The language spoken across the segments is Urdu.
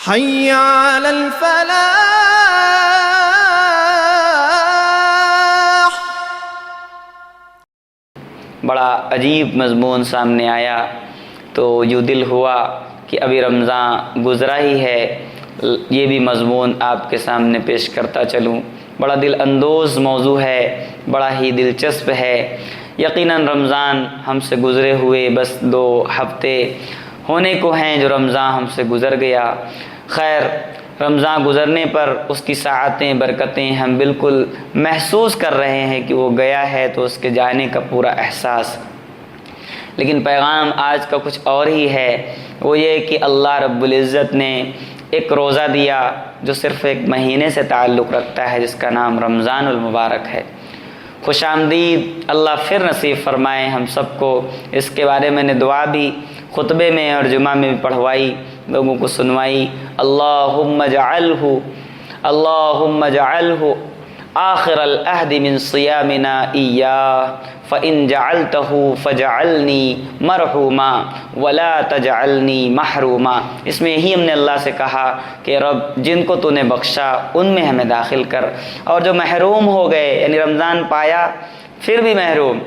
حي على الفلاح۔ بڑا عجیب مضمون سامنے آیا تو یوں دل ہوا کہ ابھی رمضان گزرا ہی ہے، یہ بھی مضمون آپ کے سامنے پیش کرتا چلوں۔ بڑا دل اندوز موضوع ہے، بڑا ہی دلچسپ ہے۔ یقیناً رمضان ہم سے گزرے ہوئے بس 2 ہفتے ہونے کو ہیں جو رمضان ہم سے گزر گیا۔ خیر، رمضان گزرنے پر اس کی ساعتیں برکتیں ہم بالکل محسوس کر رہے ہیں کہ وہ گیا ہے تو اس کے جانے کا پورا احساس، لیکن پیغام آج کا کچھ اور ہی ہے۔ وہ یہ کہ اللہ رب العزت نے ایک روزہ دیا جو صرف ایک مہینے سے تعلق رکھتا ہے، جس کا نام رمضان المبارک ہے۔ خوش آمدید اللہ پھر نصیب فرمائے ہم سب کو۔ اس کے بارے میں نے دعا بھی خطبے میں اور جمعہ میں بھی پڑھوائی، لوگوں کو سنوائی۔ اللہم اجعلہ آخر العہد من صیامنا ایاہ فإن جعلتہ فجعلنی مرحوما ولا تجعلنی محروما۔ اس میں یہی ہم نے اللہ سے کہا کہ رب جن کو تو نے بخشا ان میں ہمیں داخل کر، اور جو محروم ہو گئے یعنی رمضان پایا پھر بھی محروم،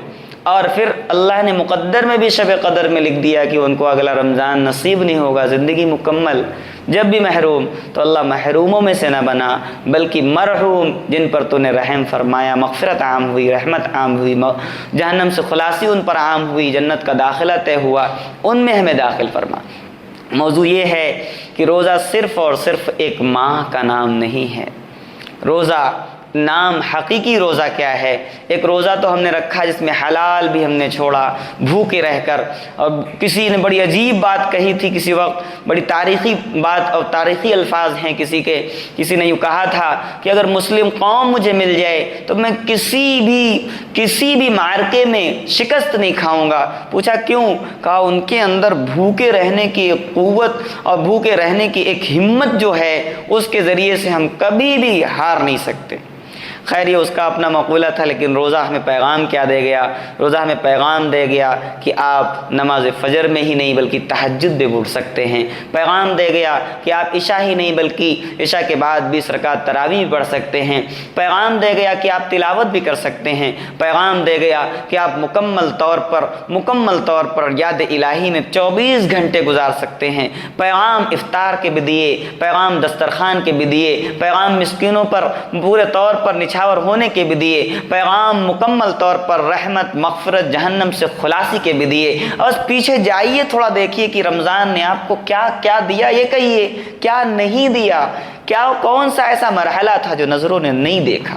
اور پھر اللہ نے مقدر میں بھی شب قدر میں لکھ دیا کہ ان کو اگلا رمضان نصیب نہیں ہوگا، زندگی مکمل جب بھی محروم، تو اللہ محروموں میں سے نہ بنا بلکہ مرحوم جن پر تو نے رحم فرمایا، مغفرت عام ہوئی، رحمت عام ہوئی، جہنم سے خلاصی ان پر عام ہوئی، جنت کا داخلہ طے ہوا، ان میں ہمیں داخل فرما۔ موضوع یہ ہے کہ روزہ صرف اور صرف ایک ماہ کا نام نہیں ہے۔ روزہ نام حقیقی روزہ کیا ہے؟ ایک روزہ تو ہم نے رکھا جس میں حلال بھی ہم نے چھوڑا بھوکے رہ کر، اور کسی نے بڑی عجیب بات کہی تھی کسی وقت، بڑی تاریخی بات اور تاریخی الفاظ ہیں کسی نے یوں کہا تھا کہ اگر مسلم قوم مجھے مل جائے تو میں کسی بھی معرکے میں شکست نہیں کھاؤں گا۔ پوچھا کیوں؟ کہا ان کے اندر بھوکے رہنے کی ایک قوت اور بھوکے رہنے کی ایک ہمت جو ہے، اس کے ذریعے سے ہم کبھی بھی ہار نہیں سکتے۔ خیر یہ اس کا اپنا مقولہ تھا، لیکن روزہ ہمیں پیغام کیا دے گیا؟ روزہ ہمیں پیغام دے گیا کہ آپ نماز فجر میں ہی نہیں بلکہ تہجد بھی اٹھ سکتے ہیں۔ پیغام دے گیا کہ آپ عشاء ہی نہیں بلکہ عشاء کے بعد 20 رکعت تراویح بھی پڑھ سکتے ہیں۔ پیغام دے گیا کہ آپ تلاوت بھی کر سکتے ہیں۔ پیغام دے گیا کہ آپ مکمل طور پر یاد الہی میں 24 گھنٹے گزار سکتے ہیں۔ پیغام افطار کے بھی دیے، پیغام دسترخوان کے بھی دیے، پیغام مسکینوں پر پورے طور پر نچھاور ہونے کے بھی دیے، پیغام مکمل طور پر رحمت، مغفرت، جہنم سے خلاصی کے بھی دیے۔ اور پیچھے جائیے تھوڑا دیکھیے کہ رمضان نے آپ کو کیا کیا دیا، یہ کہیے کیا نہیں دیا، کون سا ایسا مرحلہ تھا جو نظروں نے نہیں دیکھا؟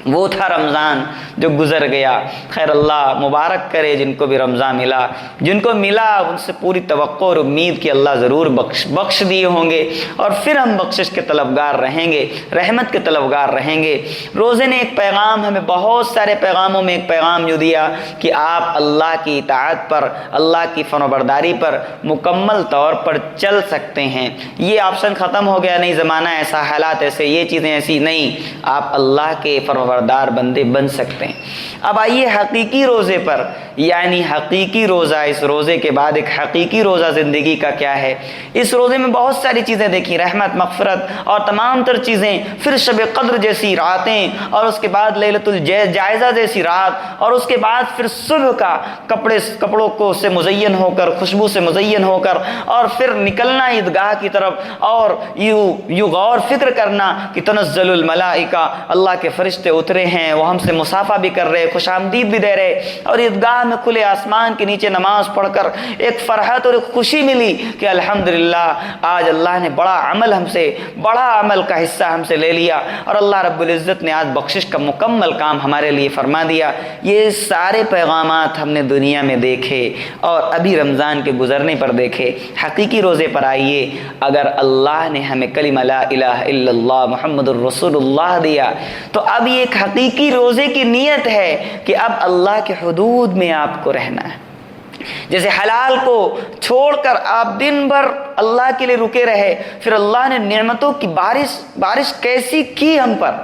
وہ تھا رمضان جو گزر گیا۔ خیر اللہ مبارک کرے جن کو بھی رمضان ملا، جن کو ملا ان سے پوری توقع اور امید کہ اللہ ضرور بخش دیے ہوں گے، اور پھر ہم بخشش کے طلبگار رہیں گے، رحمت کے طلبگار رہیں گے۔ روزے نے ایک پیغام، ہمیں بہت سارے پیغاموں میں ایک پیغام جو دیا کہ آپ اللہ کی اطاعت پر، اللہ کی فرمانبرداری پر مکمل طور پر چل سکتے ہیں۔ یہ آپشن ختم ہو گیا، نہیں زمانہ ایسا، حالات ایسے، یہ چیزیں ایسی نہیں، آپ اللہ کے فرمانبردار بندے بن سکتے ہیں۔ اب آئیے حقیقی روزے پر، یعنی حقیقی روزہ، اس روزے کے بعد ایک حقیقی روزہ زندگی کا کیا ہے؟ اس روزے میں بہت ساری چیزیں دیکھی، رحمت، مغفرت اور تمام تر چیزیں، پھر شب قدر جیسی راتیں، اور اس کے بعد لیلۃ الجائزہ جیسی رات، اور اس کے بعد پھر صبح کا کپڑوں کو سے مزین ہو کر، خوشبو سے مزین ہو کر، اور پھر نکلنا عیدگاہ کی طرف، اور یوں غور فکر کرنا کہ تنزل الملائکہ، اللہ کے فرشتے اترے ہیں، وہ ہم سے مصافحہ بھی کر رہے، خوش آمدید بھی دے رہے، اور عیدگاہ میں کھلے آسمان کے نیچے نماز پڑھ کر ایک فرحت اور ایک خوشی ملی کہ الحمدللہ آج اللہ نے بڑا عمل کا حصہ ہم سے لے لیا، اور اللہ رب العزت نے آج بخشش کا مکمل کام ہمارے لیے فرما دیا۔ یہ سارے پیغامات ہم نے دنیا میں دیکھے اور ابھی رمضان کے گزرنے پر دیکھے۔ حقیقی روزے پر آئیے، اگر اللہ نے ہمیں کلمہ لا الہ الا اللہ محمد الرسول اللہ دیا، تو اب یہ ایک حقیقی روزے کی نیت ہے کہ اب اللہ کے حدود میں آپ کو رہنا ہے۔ جیسے حلال کو چھوڑ کر آپ دن بھر اللہ کے لیے رکے رہے، پھر اللہ نے نعمتوں کی بارش کیسی کی ہم پر،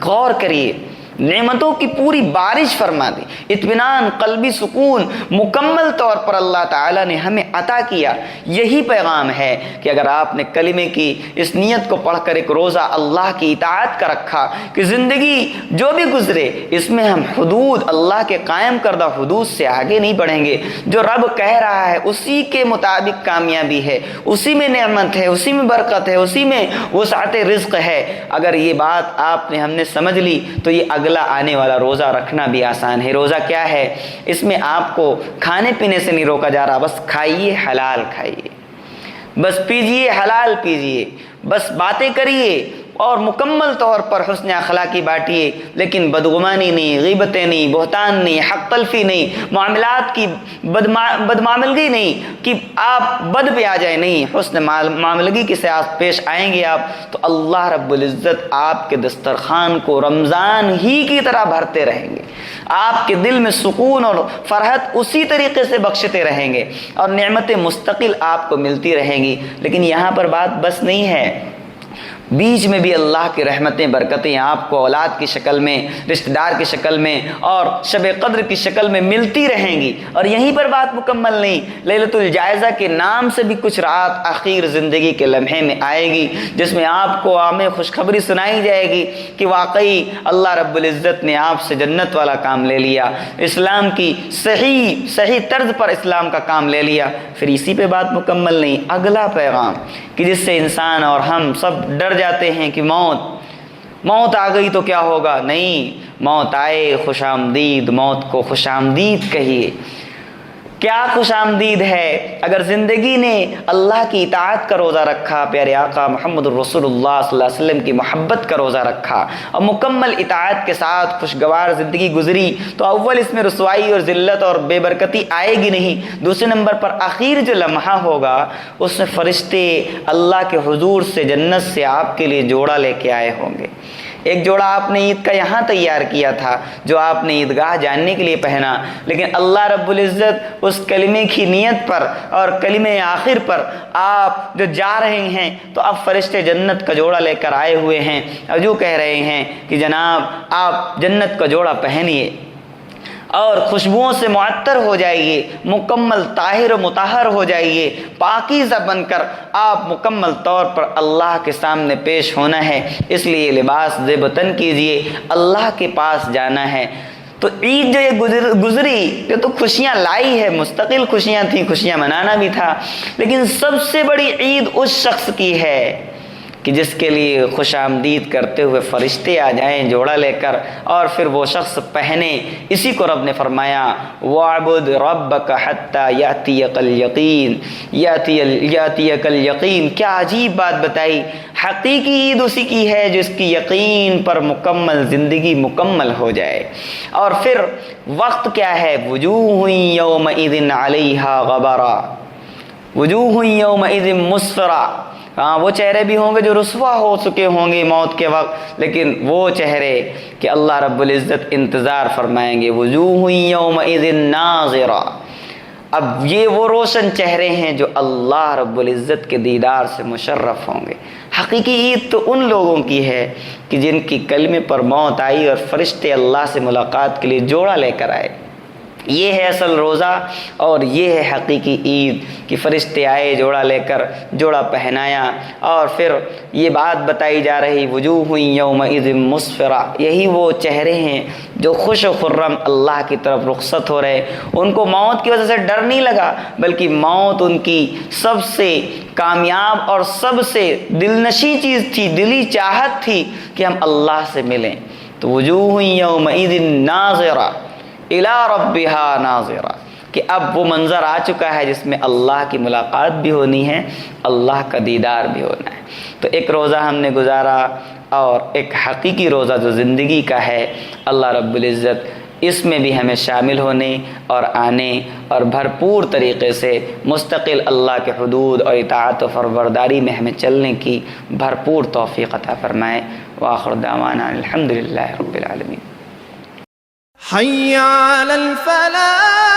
غور کریے۔ نعمتوں کی پوری بارش فرما دی، اطمینان، قلبی سکون مکمل طور پر اللہ تعالیٰ نے ہمیں عطا کیا۔ یہی پیغام ہے کہ اگر آپ نے کلمے کی اس نیت کو پڑھ کر ایک روزہ اللہ کی اطاعت کا رکھا کہ زندگی جو بھی گزرے اس میں ہم حدود، اللہ کے قائم کردہ حدود سے آگے نہیں بڑھیں گے، جو رب کہہ رہا ہے اسی کے مطابق کامیابی ہے، اسی میں نعمت ہے، اسی میں برکت ہے، اسی میں وسعت رزق ہے۔ اگر یہ بات آپ نے ہم نے سمجھ لی تو یہ اگلا آنے والا روزہ رکھنا بھی آسان ہے۔ روزہ کیا ہے؟ اس میں آپ کو کھانے پینے سے نہیں روکا جا رہا، بس کھائیے حلال کھائیے، بس پیجیے حلال پیجیے، بس باتیں کریے اور مکمل طور پر حسن اخلاقی بانٹیے، لیکن بدگمانی نہیں، غیبتیں نہیں، بہتان نہیں، حق تلفی نہیں، معاملات کی بدمعاملگی نہیں کہ آپ بد پہ آ جائیں، نہیں، حسن معاملگی کے ساتھ پیش آئیں گے آپ تو اللہ رب العزت آپ کے دسترخوان کو رمضان ہی کی طرح بھرتے رہیں گے، آپ کے دل میں سکون اور فرحت اسی طریقے سے بخشتے رہیں گے اور نعمتیں مستقل آپ کو ملتی رہیں گی۔ لیکن یہاں پر بات بس نہیں ہے، بیچ میں بھی اللہ کی رحمتیں، برکتیں آپ کو اولاد کی شکل میں، رشتہ دار کی شکل میں اور شب قدر کی شکل میں ملتی رہیں گی۔ اور یہیں پر بات مکمل نہیں، لیلۃ الجائزہ کے نام سے بھی کچھ رات اخیر زندگی کے لمحے میں آئے گی جس میں آپ کو عام خوشخبری سنائی جائے گی کہ واقعی اللہ رب العزت نے آپ سے جنت والا کام لے لیا، اسلام کی صحیح طرز پر اسلام کا کام لے لیا۔ پھر اسی پہ بات مکمل نہیں، اگلا پیغام کہ جس سے انسان اور ہم سب ڈر جاتے ہیں کہ موت آ گئی تو کیا ہوگا؟ نہیں، موت آئے خوش آمدید، موت کو خوش آمدید کہیے۔ کیا خوش آمدید ہے؟ اگر زندگی نے اللہ کی اطاعت کا روزہ رکھا، پیارے آقا محمد الرسول اللہ صلی اللہ علیہ وسلم کی محبت کا روزہ رکھا اور مکمل اطاعت کے ساتھ خوشگوار زندگی گزری تو اول اس میں رسوائی اور ذلت اور بے برکتی آئے گی نہیں، دوسرے نمبر پر آخر جو لمحہ ہوگا اس میں فرشتے اللہ کے حضور سے جنت سے آپ کے لیے جوڑا لے کے آئے ہوں گے۔ ایک جوڑا آپ نے عید کا یہاں تیار کیا تھا جو آپ نے عیدگاہ جاننے کے لیے پہنا، لیکن اللہ رب العزت اس کلمے کی نیت پر اور کلمے آخر پر آپ جو جا رہے ہیں تو اب فرشتے جنت کا جوڑا لے کر آئے ہوئے ہیں اور جو کہہ رہے ہیں کہ جناب آپ جنت کا جوڑا پہنیے اور خوشبوؤں سے معطر ہو جائیے، مکمل طاہر و مطہر ہو جائیے، پاکیزہ بن کر آپ مکمل طور پر اللہ کے سامنے پیش ہونا ہے، اس لیے لباس زیب تن کیجیے، اللہ کے پاس جانا ہے۔ تو عید جو یہ گزری یہ تو خوشیاں لائی ہے، مستقل خوشیاں تھیں، خوشیاں منانا بھی تھا، لیکن سب سے بڑی عید اس شخص کی ہے کہ جس کے لیے خوش آمدید کرتے ہوئے فرشتے آ جائیں جوڑا لے کر اور پھر وہ شخص پہنے۔ اسی کو رب نے فرمایا وَاعْبُدْ رَبَّكَ حَتَّى يَأْتِيَكَ الْيَقِينُ، يَأْتِيَكَ الْيَقِينُ، کیا عجیب بات بتائی۔ حقیقی عید اسی کی ہے جس کی یقین پر مکمل زندگی مکمل ہو جائے۔ اور پھر وقت کیا ہے؟ وجوہ یومئذ علیہا غبرا، وجوہ یومئذ مسفرا، ہاں وہ چہرے بھی ہوں گے جو رسوا ہو چکے ہوں گے موت کے وقت، لیکن وہ چہرے کہ اللہ رب العزت انتظار فرمائیں گے، وجوہ یومئذ ناظرہ۔ اب یہ وہ روشن چہرے ہیں جو اللہ رب العزت کے دیدار سے مشرف ہوں گے۔ حقیقی عید تو ان لوگوں کی ہے کہ جن کی کلمے پر موت آئی اور فرشتے اللہ سے ملاقات کے لیے جوڑا لے کر آئے۔ یہ ہے اصل روزہ اور یہ ہے حقیقی عید کہ فرشتے آئے جوڑا لے کر، جوڑا پہنایا اور پھر یہ بات بتائی جا رہی وجوہ یومئذ مسفرہ، یہی وہ چہرے ہیں جو خوش و خرم اللہ کی طرف رخصت ہو رہے، ان کو موت کی وجہ سے ڈر نہیں لگا بلکہ موت ان کی سب سے کامیاب اور سب سے دلنشیں چیز تھی، دلی چاہت تھی کہ ہم اللہ سے ملیں۔ تو وجوہ یومئذ ناظرہ الی ربها ناظرہ، کہ اب وہ منظر آ چکا ہے جس میں اللہ کی ملاقات بھی ہونی ہے، اللہ کا دیدار بھی ہونا ہے۔ تو ایک روزہ ہم نے گزارا اور ایک حقیقی روزہ جو زندگی کا ہے، اللہ رب العزت اس میں بھی ہمیں شامل ہونے اور آنے اور بھرپور طریقے سے مستقل اللہ کے حدود اور اطاعت و فرمانبرداری میں ہمیں چلنے کی بھرپور توفیق عطا فرمائے۔ وآخر دعوانا الحمدللہ رب العالمین۔ حي على الفلاح۔